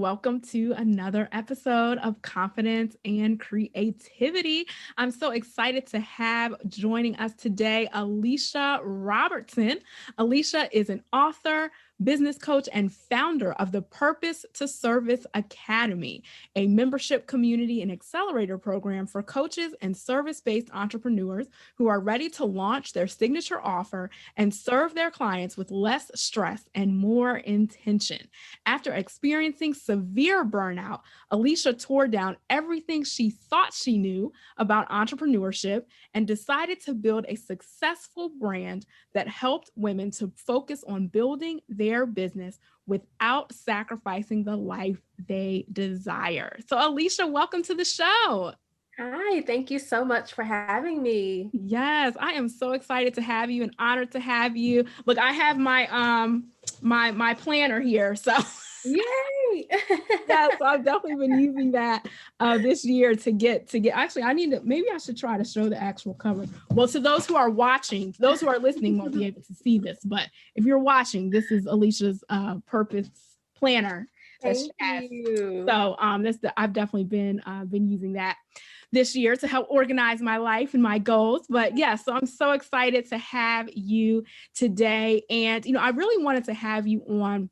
welcome to another episode of Confidence and Creativity. I'm so excited to have joining us today Alisha Robertson. Alisha is an author, business coach, and founder of the Purpose to Service Academy, a membership community and accelerator program for coaches and service-based entrepreneurs who are ready to launch their signature offer and serve their clients with less stress and more intention. After experiencing severe burnout, Alisha tore down everything she thought she knew about entrepreneurship and decided to build a successful brand that helped women to focus on building their business without sacrificing the life they desire. So, Alisha, welcome to the show. Hi, thank you so much for having me. Yes, I am so excited to have you and honored to have you. Look, I have my planner here, so Yay! yeah, so I've definitely been using that this year to get. Actually, maybe I should try to show the actual cover. Well, to those who are watching, those who are listening won't be able to see this, but if you're watching, this is Alisha's purpose planner. Thank you. So I've definitely been using that this year to help organize my life and my goals. But yeah, so I'm so excited to have you today. And, I really wanted to have you on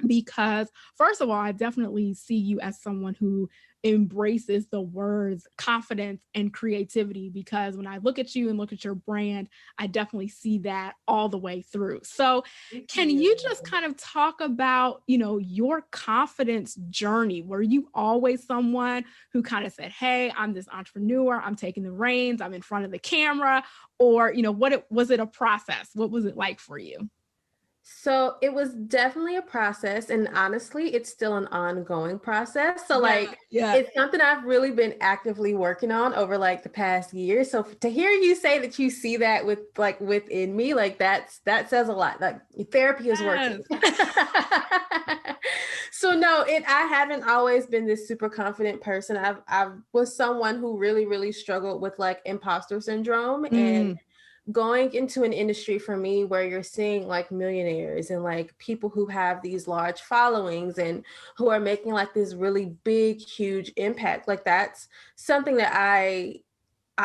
because, first of all, I definitely see you as someone who embraces the words confidence and creativity, because when I look at you and look at your brand, I definitely see that all the way through. So can you just kind of talk about, your confidence journey? Were you always someone who kind of said, hey, I'm this entrepreneur, I'm taking the reins, I'm in front of the camera, or, was it a process? What was it like for you? So it was definitely a process, and honestly, it's still an ongoing process. So it's something I've really been actively working on over the past year. So to hear you say that you see that within me, that says a lot. Like therapy is working. So no, I haven't always been this super confident person. I was someone who really, really struggled with imposter syndrome and going into an industry for me where you're seeing millionaires and people who have these large followings and who are making this really big, huge impact. That's something that I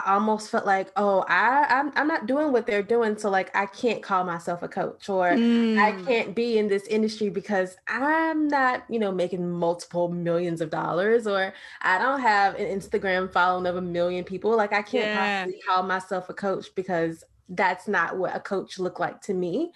almost felt I'm not doing what they're doing. So I can't call myself a coach, or I can't be in this industry because I'm not, making multiple millions of dollars, or I don't have an Instagram following of 1 million people. I can't possibly call myself a coach because that's not what a coach looked like to me.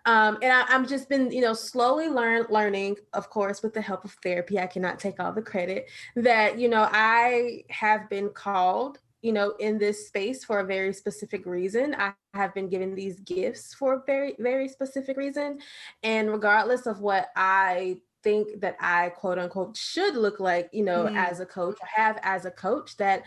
And I'm just been, slowly learning, of course, with the help of therapy. I cannot take all the credit that, I have been called, in this space for a very specific reason. I have been given these gifts for a very, very specific reason. And regardless of what I think that I quote unquote should look like, as a coach, or have as a coach, that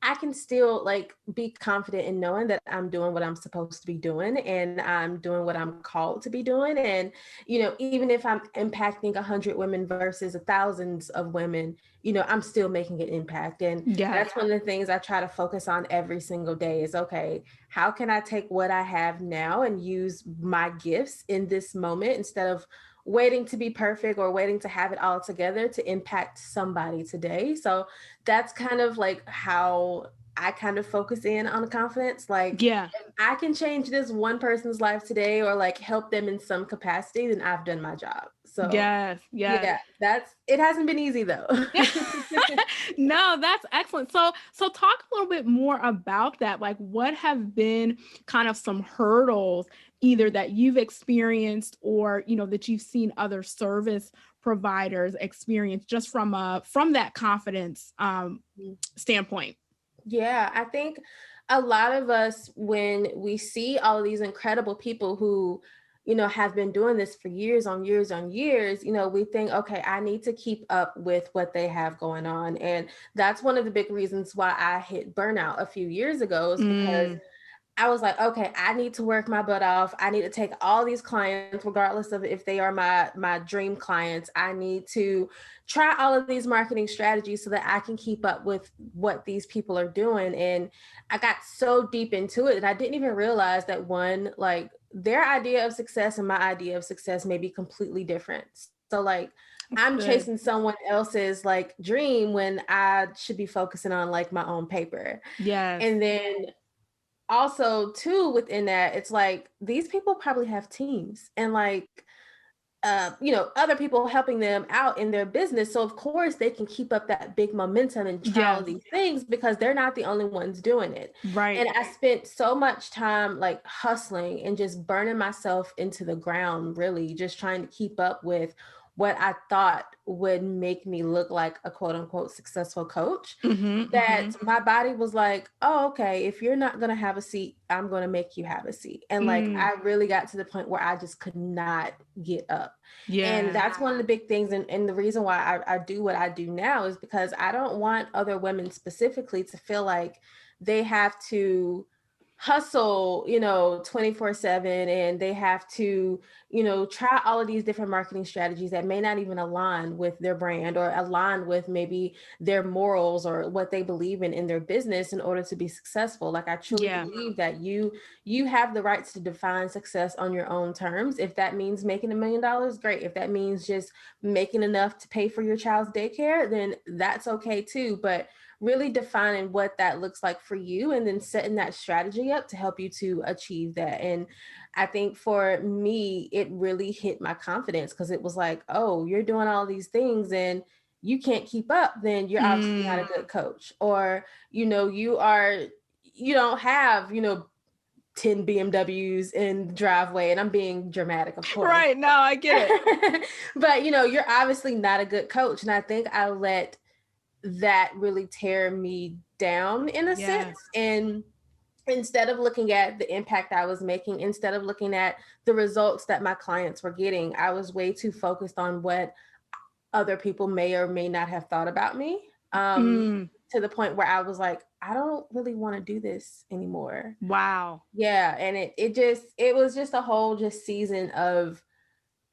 I can still be confident in knowing that I'm doing what I'm supposed to be doing and I'm doing what I'm called to be doing. And, even if I'm impacting 100 women versus thousands of women, I'm still making an impact. And that's one of the things I try to focus on every single day is, okay, how can I take what I have now and use my gifts in this moment instead of waiting to be perfect or waiting to have it all together to impact somebody today. So that's kind of how I kind of focus in on the confidence. If I can change this one person's life today or help them in some capacity, then I've done my job. So yeah, it hasn't been easy though. No, that's excellent. So talk a little bit more about that. What have been kind of some hurdles either that you've experienced or, that you've seen other service providers experience just from that confidence standpoint? Yeah, I think a lot of us, when we see all of these incredible people who, have been doing this for years on years on years, we think, okay, I need to keep up with what they have going on. And that's one of the big reasons why I hit burnout a few years ago, is because I was like, okay, I need to work my butt off. I need to take all these clients, regardless of if they are my dream clients. I need to try all of these marketing strategies so that I can keep up with what these people are doing. And I got so deep into it that I didn't even realize that their idea of success and my idea of success may be completely different. So I'm Good. chasing someone else's like dream when I should be focusing on like my own paper. Yes. And then also too within that, it's like these people probably have teams and like other people helping them out in their business. So of course they can keep up that big momentum and try all Yes. these things because they're not the only ones doing it. Right. And I spent so much time like hustling and just burning myself into the ground, really just trying to keep up with what I thought would make me look like a quote unquote successful coach, Mm-hmm, that mm-hmm. my body was like, oh, okay, if you're not going to have a seat, I'm going to make you have a seat. And like, Mm, I really got to the point where I just could not get up. And yeah. that's one of the big things. And the reason why I do what I do now is because I don't want other women specifically to feel like they have to hustle, 24/7, and they have to, try all of these different marketing strategies that may not even align with their brand or align with maybe their morals or what they believe in their business in order to be successful. Like I truly Yeah. believe that you have the rights to define success on your own terms. If that means making $1 million, great. If that means just making enough to pay for your child's daycare, then that's okay too. But really defining what that looks like for you and then setting that strategy up to help you to achieve that. And I think for me, it really hit my confidence because it was like, oh, you're doing all these things and you can't keep up, then you're obviously not a good coach. Or, you don't have, 10 BMWs in the driveway, and I'm being dramatic, of course. Right. No, I get it. But, you're obviously not a good coach. And I think I let that really tear me down in a Yeah. sense. And instead of looking at the impact I was making, instead of looking at the results that my clients were getting, I was way too focused on what other people may or may not have thought about me. Mm, To the point where I was like, I don't really want to do this anymore. wow. Yeah. And it was just a whole just season of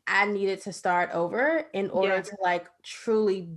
I needed to start over in order Yeah. to like truly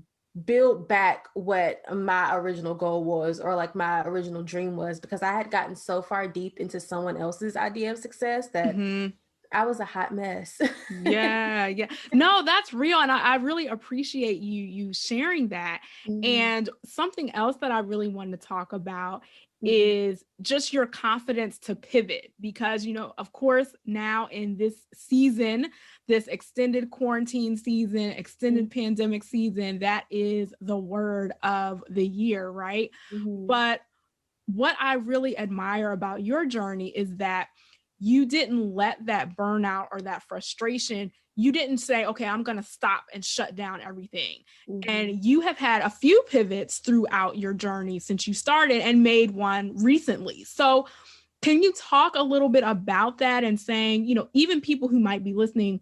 build back what my original goal was or like my original dream was, because I had gotten so far deep into someone else's idea of success that Mm-hmm. I was a hot mess. Yeah, yeah. No, that's real. And I really appreciate you sharing that. Mhm, And something else that I really wanted to talk about mhm, is just your confidence to pivot. Because, of course, now in this season, this extended quarantine season, mhm, extended pandemic season, that is the word of the year, right? mhm, But what I really admire about your journey is that you didn't let that burnout or that frustration, you didn't say, okay, I'm going to stop and shut down everything. mhm. And you have had a few pivots throughout your journey since you started and made one recently. So, can you talk a little bit about that and saying, even people who might be listening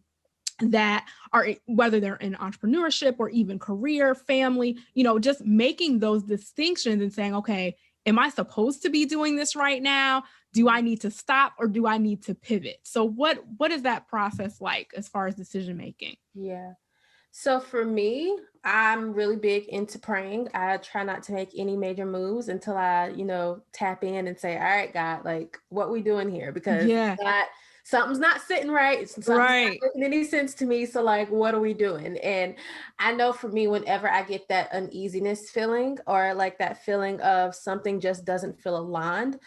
that are, whether they're in entrepreneurship or even career, family, just making those distinctions and saying, okay, am I supposed to be doing this right now? Do I need to stop or do I need to pivot? So what is that process like as far as decision making? Yeah. So for me, I'm really big into praying. I try not to make any major moves until I, tap in and say, all right, God, like what we doing here? Because Yeah, something's not sitting right. Something's not right. making any sense to me. So like, what are we doing? And I know for me, whenever I get that uneasiness feeling or like that feeling of something just doesn't feel aligned.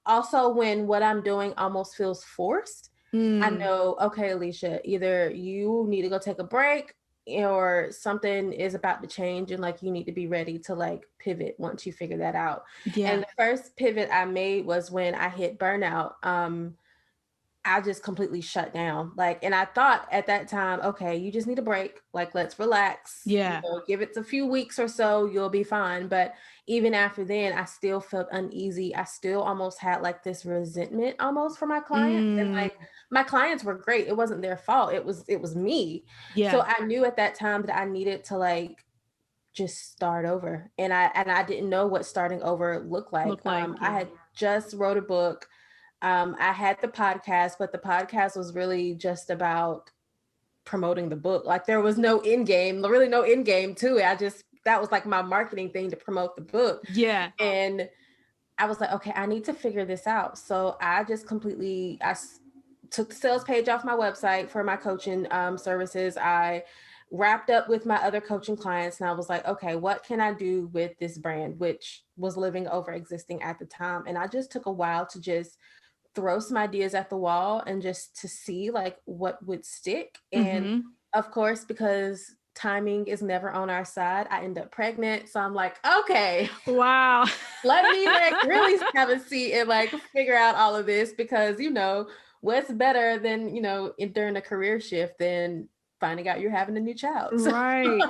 Also when what I'm doing almost feels forced, I Mm, know, okay, Alisha, either you need to go take a break or something is about to change and like you need to be ready to like pivot once you figure that out. And yeah. the first pivot I made was when I hit burnout. I just completely shut down. Like, and I thought at that time, okay, you just need a break. Like, let's relax, Yeah. give it a few weeks or so, you'll be fine. But even after then, I still felt uneasy. I still almost had like this resentment almost for my clients. And Mm, like my clients were great. It wasn't their fault. It was me. So yeah. I knew at that time that I needed to like just start over. And I didn't know what starting over looked like. Look like, I yeah. had just wrote a book. I had the podcast, but the podcast was really just about promoting the book. Like there was no end game, really no end game to it. That was like my marketing thing to promote the book. Yeah. And I was like, okay, I need to figure this out. So I just took the sales page off my website for my coaching services. I wrapped up with my other coaching clients. And I was like, okay, what can I do with this brand, which was living over existing at the time? And I just took a while to just throw some ideas at the wall and just to see like what would stick. And Mm-hmm. of course, because timing is never on our side, I end up pregnant. So I'm like, okay, Wow. let me like really have a seat and like figure out all of this, because what's better than during a career shift than finding out you're having a new child. So, Right.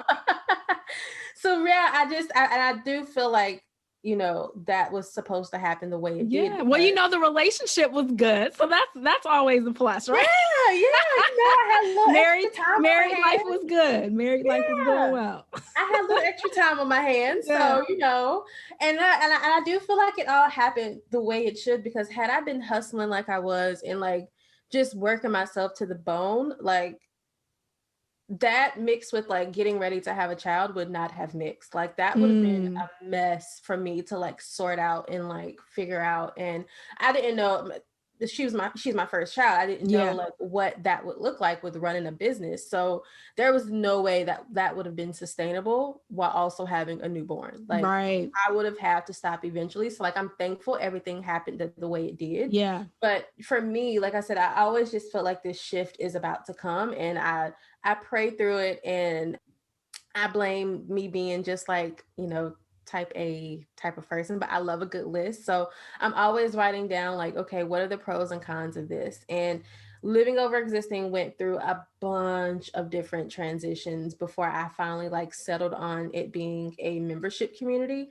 so yeah, I do feel like that was supposed to happen the way it did. Yeah. Well, the relationship was good. So that's always a plus, right? Yeah, I had a little married extra time on my married life hands. was good. Married life was going Yeah. well. I had a little extra time on my hands. Yeah. So, and I do feel like it all happened the way it should, because had I been hustling like I was and like just working myself to the bone, like that mixed with like getting ready to have a child would not have mixed. Like that would have been a mess for me to like sort out and like figure out. And I didn't know she's my first child. I didn't know Yeah. like what that would look like with running a business. So there was no way that would have been sustainable while also having a newborn. Like Right. I would have had to stop eventually. So like I'm thankful everything happened the way it did. Yeah. But for me, like I said, I always just felt like this shift is about to come, and I prayed through it, and I blame me being just like, type A type of person, but I love a good list. So I'm always writing down like, okay, what are the pros and cons of this? And living over existing went through a bunch of different transitions before I finally like settled on it being a membership community.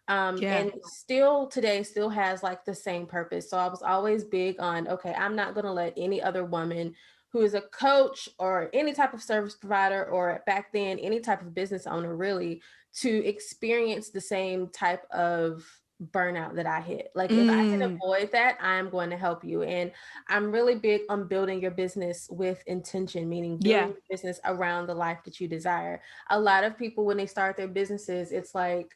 Yeah. And still today still has like the same purpose. So I was always big on, okay, I'm not going to let any other woman who is a coach or any type of service provider, or back then any type of business owner really, to experience the same type of burnout that I hit. Like if I can avoid that, I'm going to help you. And I'm really big on building your business with intention, meaning building your business around the life that you desire. A lot of people, when they start their businesses, it's like,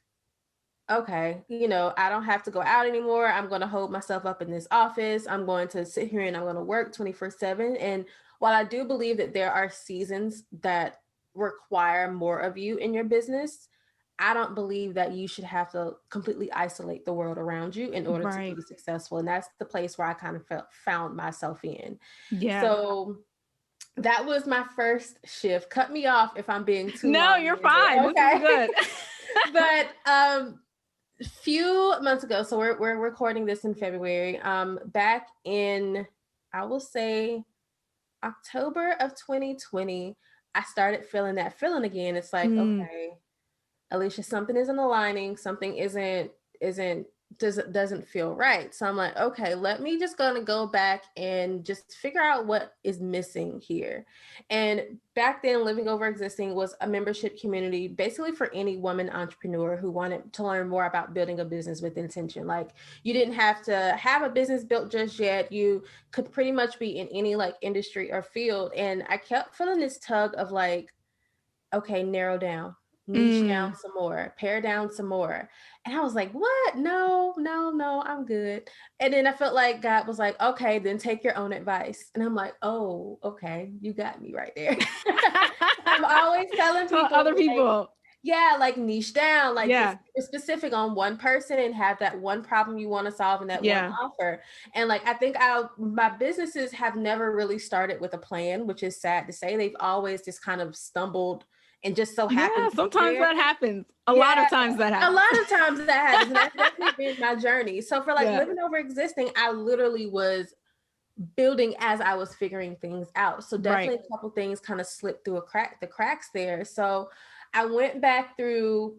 okay, I don't have to go out anymore. I'm going to hold myself up in this office. I'm going to sit here and I'm going to work 24/7. And while I do believe that there are seasons that require more of you in your business, I don't believe that you should have to completely isolate the world around you in order to Right. be successful. And that's the place where I kind of found myself in. Yeah. So that was my first shift. Cut me off if I'm being too No, long. you're fine. Okay. This is good. But few months ago, so we're recording this in February, back in, I will say, October of 2020, I started feeling that feeling again. It's like, okay, Alisha, something isn't aligning, something doesn't feel right. So I'm like, okay, let me just gonna go back and just figure out what is missing here. And back then, Living Over Existing was a membership community basically for any woman entrepreneur who wanted to learn more about building a business with intention. Like you didn't have to have a business built just yet. You could pretty much be in any like industry or field. And I kept feeling this tug of like, okay, narrow down, niche down some more, pare down some more. And I was like, what? No, I'm good. And then I felt like God was like, okay, then take your own advice. And I'm like, oh, okay, you got me right there. I'm always telling people, other like, people. yeah, like niche down, like Yeah. it's specific on one person and have that one problem you want to solve and that one offer. And like, I think my businesses have never really started with a plan, which is sad to say. They've always just kind of stumbled and just so happened. Yeah, sometimes that happens. A Yeah, lot of times that happens. A lot of times that happens. And that's definitely been my journey. So for like Living Over Existing, I literally was building as I was figuring things out. So definitely a couple things kind of slipped through the cracks there. So I went back through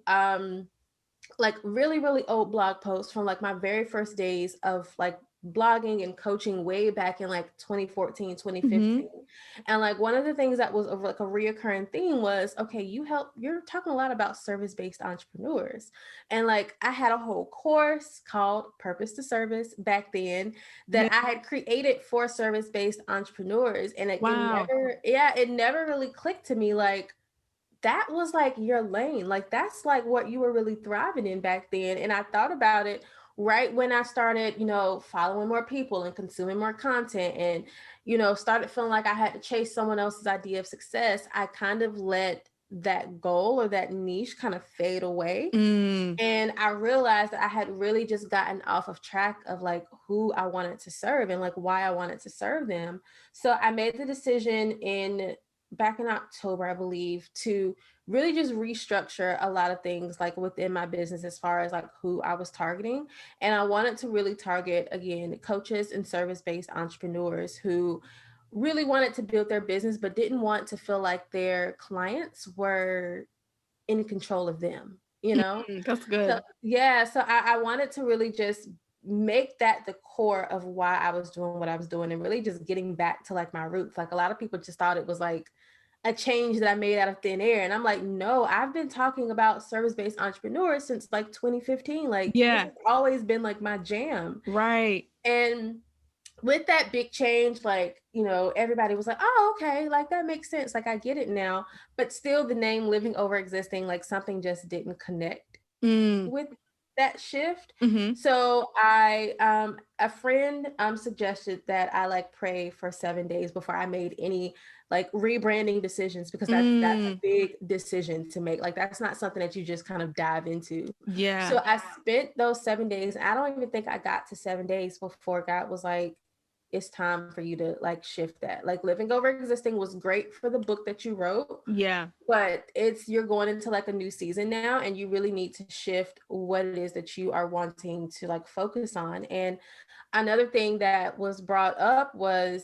like really, really old blog posts from like my very first days of like blogging and coaching way back in like 2014, 2015. And like one of the things that was like a reoccurring theme was, okay, you're talking a lot about service-based entrepreneurs. And like I had a whole course called Purpose to Service back then that I had created for service-based entrepreneurs. And it never really clicked to me like, that was like your lane. Like that's like what you were really thriving in back then. And I thought about it. right when I started, following more people and consuming more content and, started feeling like I had to chase someone else's idea of success, I kind of let that goal or that niche kind of fade away. And I realized that I had really just gotten off of track of like who I wanted to serve and like why I wanted to serve them. So I made the decision back in October, I believe, to really just restructure a lot of things like within my business as far as like who I was targeting. And I wanted to really target, again, coaches and service-based entrepreneurs who really wanted to build their business but didn't want to feel like their clients were in control of them, That's So good. yeah, so I wanted to really just make that the core of why I was doing what I was doing and really just getting back to like my roots. Like a lot of people just thought it was like a change that I made out of thin air. And I'm like, no, I've been talking about service-based entrepreneurs since like 2015. Like this Yeah. has always been like my jam. Right. And with that big change, like, everybody was like, oh, okay, like that makes sense. Like I get it now. But still the name living over existing, like something just didn't connect with that shift. Mm-hmm. So a friend suggested that I like pray for 7 days before I made any like rebranding decisions, because that's a big decision to make. Like that's not something that you just kind of dive into. Yeah. So I spent those 7 days. I don't even think I got to 7 days before God was like, it's time for you to like shift that. Like living over existing was great for the book that you wrote, Yeah. but you're going into like a new season now, and you really need to shift what it is that you are wanting to like focus on. And another thing that was brought up was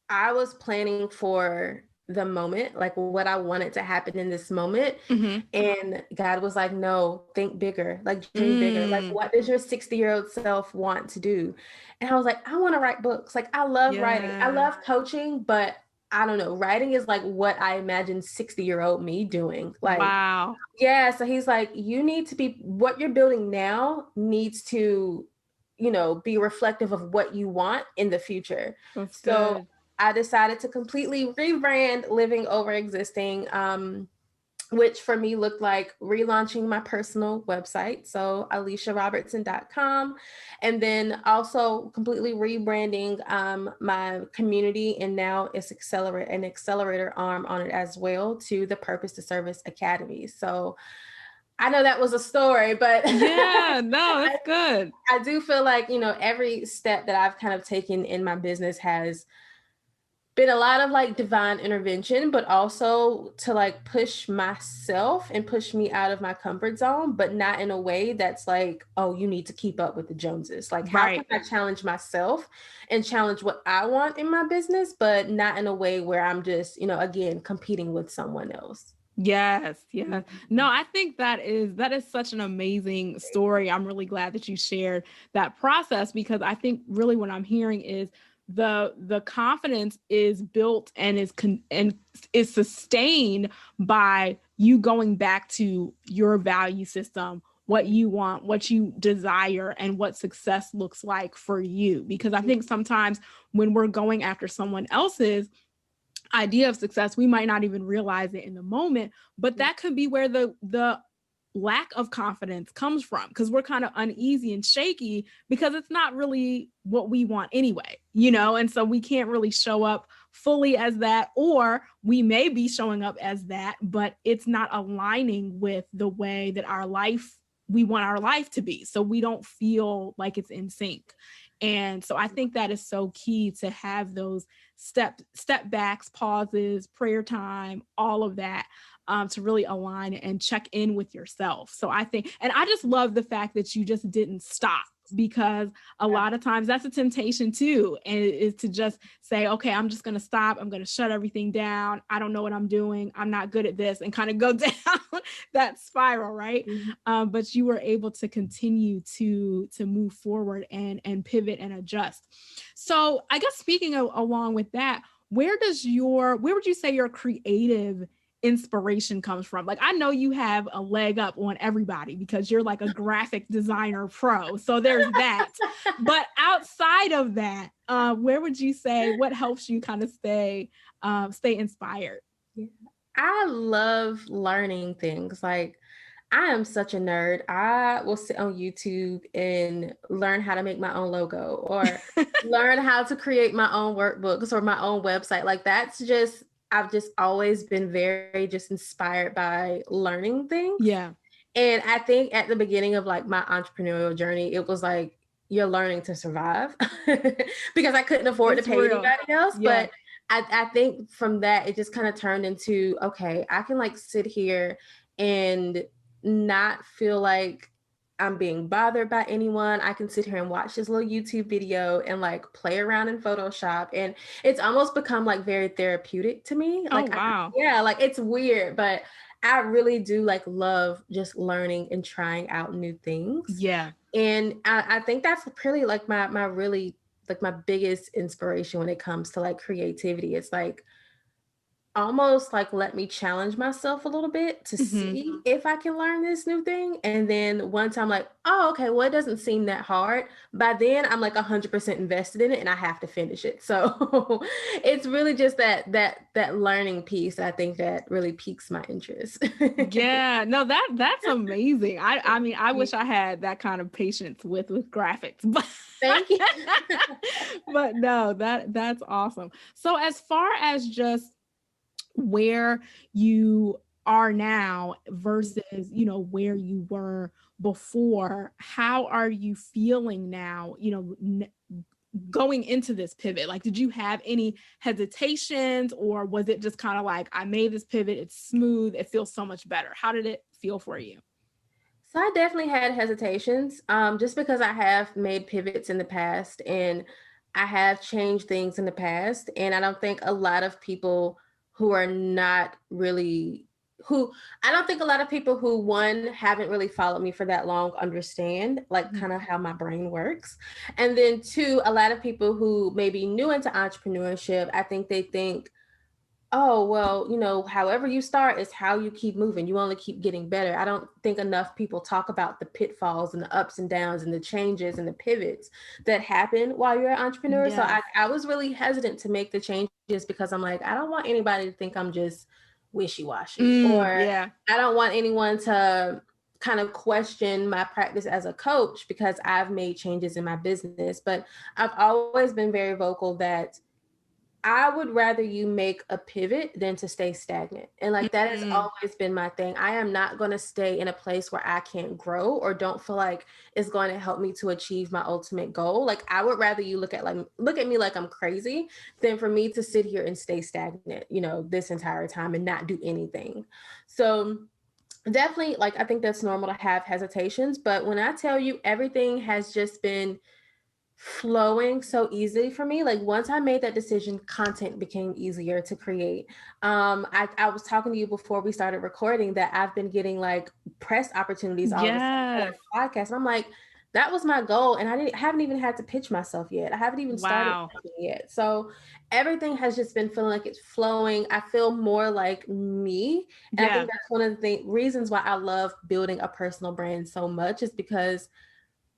I was planning for the moment, like what I wanted to happen in this moment. And God was like, no, think bigger, like dream bigger. Like, what does your 60-year-old self want to do? And I was like, I want to write books. Like, I love writing. I love coaching, but I don't know. Writing is like what I imagine 60-year-old me doing. Like, Wow. yeah. So he's like, you need to be, what you're building now needs to, be reflective of what you want in the future. That's So good. I decided to completely rebrand living over existing, which for me looked like relaunching my personal website, so AlishaRobertson.com, and then also completely rebranding my community, and now it's an accelerator arm on it as well, to the Purpose to Service Academy. So I know that was a story, but Yeah, no, that's good. I do feel like, every step that I've kind of taken in my business has been a lot of like divine intervention, but also to like push myself and push me out of my comfort zone, but not in a way that's like, oh, you need to keep up with the Joneses. Like, how can I challenge myself and challenge what I want in my business, but not in a way where I'm just, again, competing with someone else. Yes, yes. No, I think that is such an amazing story. I'm really glad that you shared that process, because I think really what I'm hearing is the confidence is built and is sustained by you going back to your value system, what you want, what you desire, and what success looks like for you. Because I think sometimes when we're going after someone else's idea of success, we might not even realize it in the moment, but that could be where the lack of confidence comes from, because we're kind of uneasy and shaky because it's not really what we want anyway, and so we can't really show up fully as that, or we may be showing up as that, but it's not aligning with the way that we want our life to be, so we don't feel like it's in sync. And so I think that is so key, to have those step backs, pauses, prayer time, all of that, to really align and check in with yourself. So I think, and I just love the fact that you just didn't stop, because a lot of times that's a temptation too, and is to just say, okay, I'm just going to stop. I'm going to shut everything down. I don't know what I'm doing. I'm not good at this, and kind of go down that spiral. Right. But you were able to continue to move forward and pivot and adjust. So I guess speaking along with that, where would you say your creative inspiration comes from? Like, I know you have a leg up on everybody because you're like a graphic designer pro. So there's that. But outside of that, where would you say, what helps you kind of stay inspired? Yeah. I love learning things. Like, I am such a nerd. I will sit on YouTube and learn how to make my own logo or learn how to create my own workbooks or my own website. Like that's just, I've just always been very just inspired by learning things. Yeah. And I think at the beginning of like my entrepreneurial journey, it was like you're learning to survive because I couldn't afford to It's pay real. anybody else. Yeah. But I think from that, it just kind of turned into, okay, I can like sit here and not feel like I'm being bothered by anyone. I can sit here and watch this little YouTube video and like play around in Photoshop. And it's almost become like very therapeutic to me. Oh, Like, wow. yeah, like it's weird, but I really do like love just learning and trying out new things. Yeah. And I think that's really like my really like my biggest inspiration when it comes to like creativity. It's like almost like let me challenge myself a little bit to Hmm. see if I can learn this new thing. And then once I'm like, oh, okay, well, it doesn't seem that hard. By then I'm like 100% invested in it and I have to finish it. So it's really just that learning piece, I think, that really piques my interest. Yeah, no, that's amazing. I mean, I wish I had that kind of patience with graphics, but Thank you. but no, that's awesome. So as far as just where you are now versus, where you were before, how are you feeling now, going into this pivot? Like, did you have any hesitations, or was it just kind of like, I made this pivot, it's smooth, it feels so much better? How did it feel for you? So I definitely had hesitations, just because I have made pivots in the past and I have changed things in the past. And I don't think a lot of people who are not really who I don't think a lot of people who one haven't really followed me for that long understand like Mhm. kind of how my brain works. And then two, a lot of people who may be new into entrepreneurship, I think they think, oh, well, however you start is how you keep moving. You only keep getting better. I don't think enough people talk about the pitfalls and the ups and downs and the changes and the pivots that happen while you're an entrepreneur. So Yes. I was really hesitant to make the changes because I'm like, I don't want anybody to think I'm just wishy-washy, or Yeah. I don't want anyone to kind of question my practice as a coach because I've made changes in my business. But I've always been very vocal that I would rather you make a pivot than to stay stagnant. And like that has Mm, always been my thing. I am not going to stay in a place where I can't grow or don't feel like it's going to help me to achieve my ultimate goal. Like I would rather you look at me like I'm crazy than for me to sit here and stay stagnant, this entire time and not do anything. So definitely, like I think that's normal to have hesitations, but when I tell you everything has just been flowing so easily for me. Like once I made that decision, content became easier to create. I was talking to you before we started recording that I've been getting like press opportunities all of a sudden for yes. like podcasts. And I'm like, that was my goal. And haven't even had to pitch myself yet. I haven't even started Wow. yet. So everything has just been feeling like it's flowing. I feel more like me. And I Yeah. think that's one of the reasons why I love building a personal brand so much, is because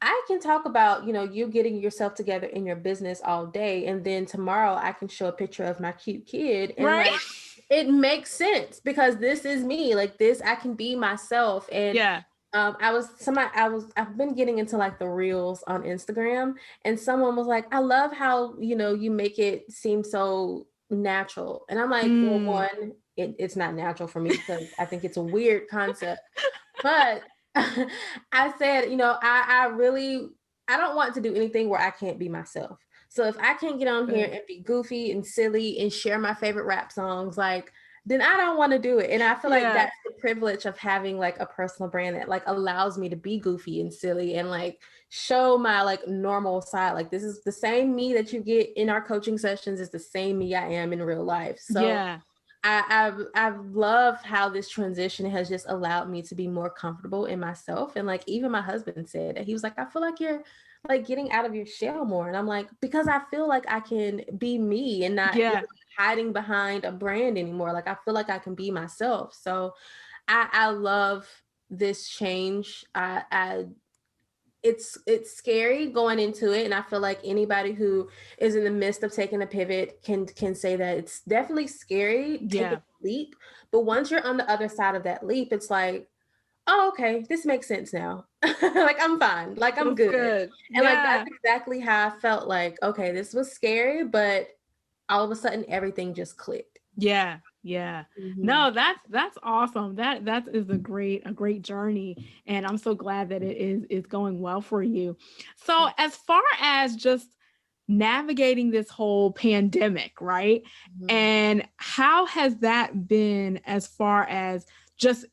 I can talk about, you getting yourself together in your business all day. And then tomorrow I can show a picture of my cute kid and Right. like, it makes sense because this is me. Like this, I can be myself. And Yeah. I've been getting into like the reels on Instagram, and someone was like, I love how, you make it seem so natural. And I'm like, well, Mm. one, it's not natural for me because I think it's a weird concept. But I said, I really, I don't want to do anything where I can't be myself. So if I can't get on here Good. and be goofy and silly and share my favorite rap songs, like, then I don't want to do it. And I feel like Yeah. that's the privilege of having like a personal brand that like allows me to be goofy and silly and like show my like normal side. Like this is the same me that you get in our coaching sessions is the same me I am in real life. So Yeah. I've loved how this transition has just allowed me to be more comfortable in myself. And like even my husband said that he was like, I feel like you're like getting out of your shell more. And I'm like, because I feel like I can be me and not Yeah. hiding behind a brand anymore. Like I feel like I can be myself. So I love this change. It's scary going into it, and I feel like anybody who is in the midst of taking a pivot can say that it's definitely scary taking Yeah. a leap, but once you're on the other side of that leap, it's like, oh, okay, this makes sense now. Like, I'm fine. Like, I'm That's good. good. And like, Yeah. that's exactly how I felt like, okay, this was scary, but all of a sudden everything just clicked. Yeah. Yeah. Mhm. No, that's awesome. That is a great journey. And I'm so glad that it is going well for you. So as far as just navigating this whole pandemic, right? Mhm. And how has that been as far as just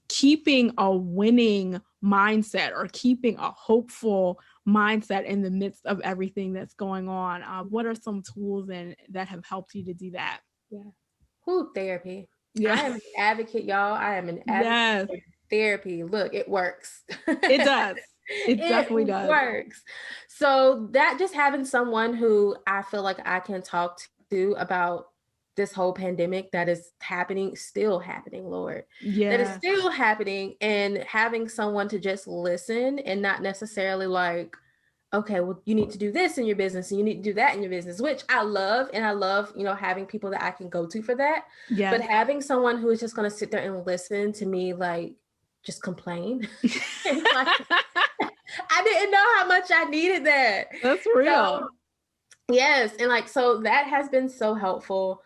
keeping a winning mindset or keeping a hopeful mindset in the midst of everything that's going on? What are some tools and that have helped you to do that? Yeah. Who therapy? Yeah. I am an advocate, y'all. I am an advocate Yes, for therapy. Look, it works. it does. It It definitely does. works. So that just having someone who I feel like I can talk to about this whole pandemic that is happening, still happening, Lord, that is Yeah. still happening, and having someone to just listen and not necessarily like, okay, well, you need to do this in your business and you need to do that in your business, which I love. And I love, having people that I can go to for that. But Yes. having someone who is just going to sit there and listen to me, like, just complain. It's like, I didn't know how much I needed that. That's So, real. yes. And like, so that has been so helpful.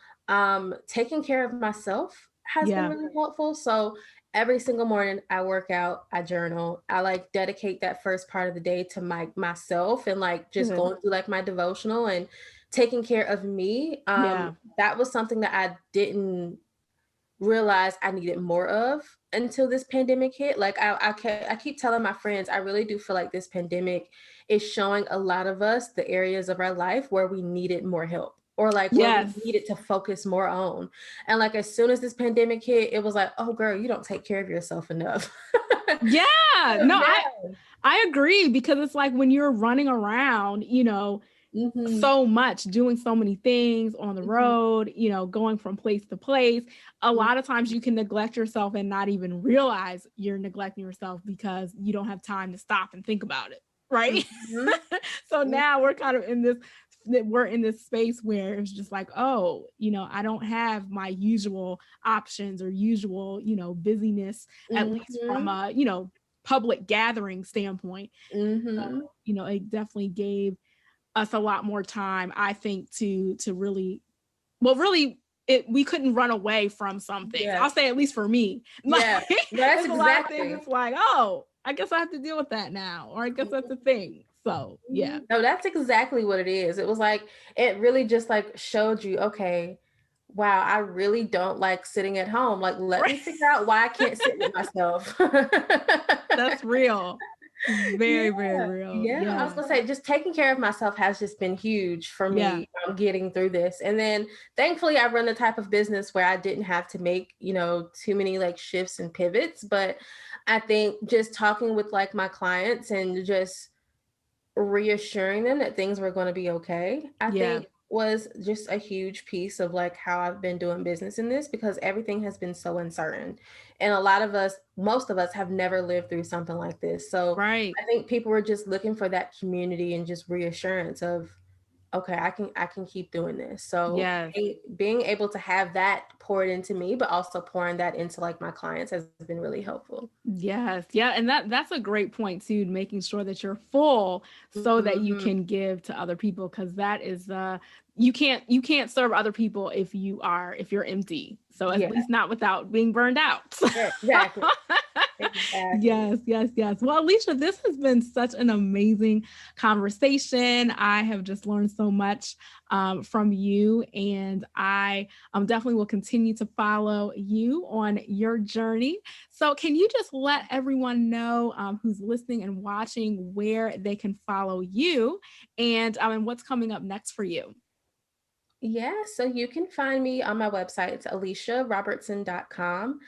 Taking care of myself has been Yeah. really helpful. So every single morning I work out, I journal, I like dedicate that first part of the day to myself and like just Good. going through like my devotional and taking care of me. Yeah. That was something that I didn't realized I needed more of until this pandemic hit. Like I keep telling my friends, I really do feel like this pandemic is showing a lot of us the areas of our life where we needed more help or like where we Yes. needed to focus more on. And like as soon as this pandemic hit, it was like, oh girl, you don't take care of yourself enough. Yeah. So No, now, I agree because it's like when you're running around, mhm, so much, doing so many things on the mhm, road, going from place to place. A mhm, lot of times you can neglect yourself and not even realize you're neglecting yourself because you don't have time to stop and think about it. Right. mhm, So mhm, now we're kind of in this that we're in this space where it's just like, oh, I don't have my usual options or usual, busyness, at least from mhm, a, public gathering standpoint. So, mhm. it definitely gave us a lot more time, I think, to really, well, really, we couldn't run away from some things. Yeah, I'll say, at least for me, like yeah. That's there's a lot of things. exactly. It's like, oh, I guess I have to deal with that now, or I guess that's a thing. So yeah, Mhm. No, that's exactly what it is. It was like it really just like showed you, okay, wow, I really don't like sitting at home. Like, let right. me figure out why I can't sit with myself. That's real. Yeah, Very, very real. yeah. I was Yeah, gonna say, just taking care of myself has just been huge for yeah, me getting through this. And then thankfully, I run the type of business where I didn't have to make, too many like shifts and pivots. But I think just talking with like my clients and just reassuring them that things were going to be okay, I yeah. think was just a huge piece of like how I've been doing business in this because everything has been so uncertain. And a lot of us, most of us have never lived through something like this. So Right. I think people were just looking for that community and just reassurance of okay, I can keep doing this. So Yes. being able to have that poured into me, but also pouring that into like my clients has been really helpful. Yes. Yeah. And that's a great point too, making sure that you're full so that you Mhm. can give to other people. Cause that is you can't serve other people if you're empty. So at Yeah, least not without being burned out. exactly. Exactly. Yes, yes, yes. Well, Alicia, this has been such an amazing conversation. I have just learned so much from you, and I definitely will continue to follow you on your journey. So, can you just let everyone know who's listening and watching where they can follow you and what's coming up next for you? Yeah, so you can find me on my website. It's AlishaRobertson.com.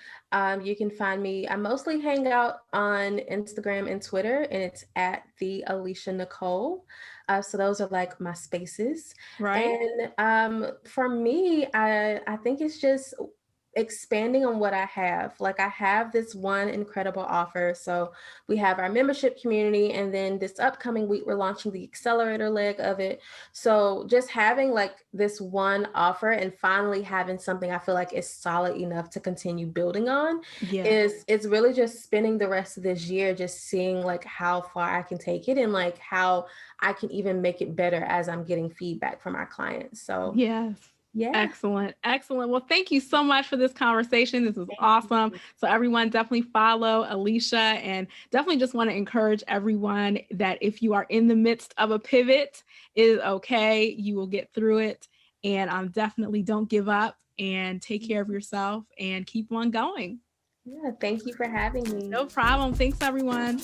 You can find me, I mostly hang out on Instagram and Twitter, and it's at the Alicia Nicole. So those are like my spaces. Right? And for me, I think it's just expanding on what I have. Like I have this one incredible offer. So we have our membership community, and then this upcoming week we're launching the accelerator leg of it. So just having like this one offer and finally having something I feel like is solid enough to continue building on is it's really just spending the rest of this year just seeing like how far I can take it and like how I can even make it better as I'm getting feedback from our clients. So Yes. yeah. Excellent. Excellent. Well, thank you so much for this conversation. This was awesome. So everyone definitely follow Alisha, and definitely just want to encourage everyone that if you are in the midst of a pivot, it is okay. You will get through it. And definitely don't give up and take care of yourself and keep on going. Yeah. Thank you for having me. No problem. Thanks, everyone.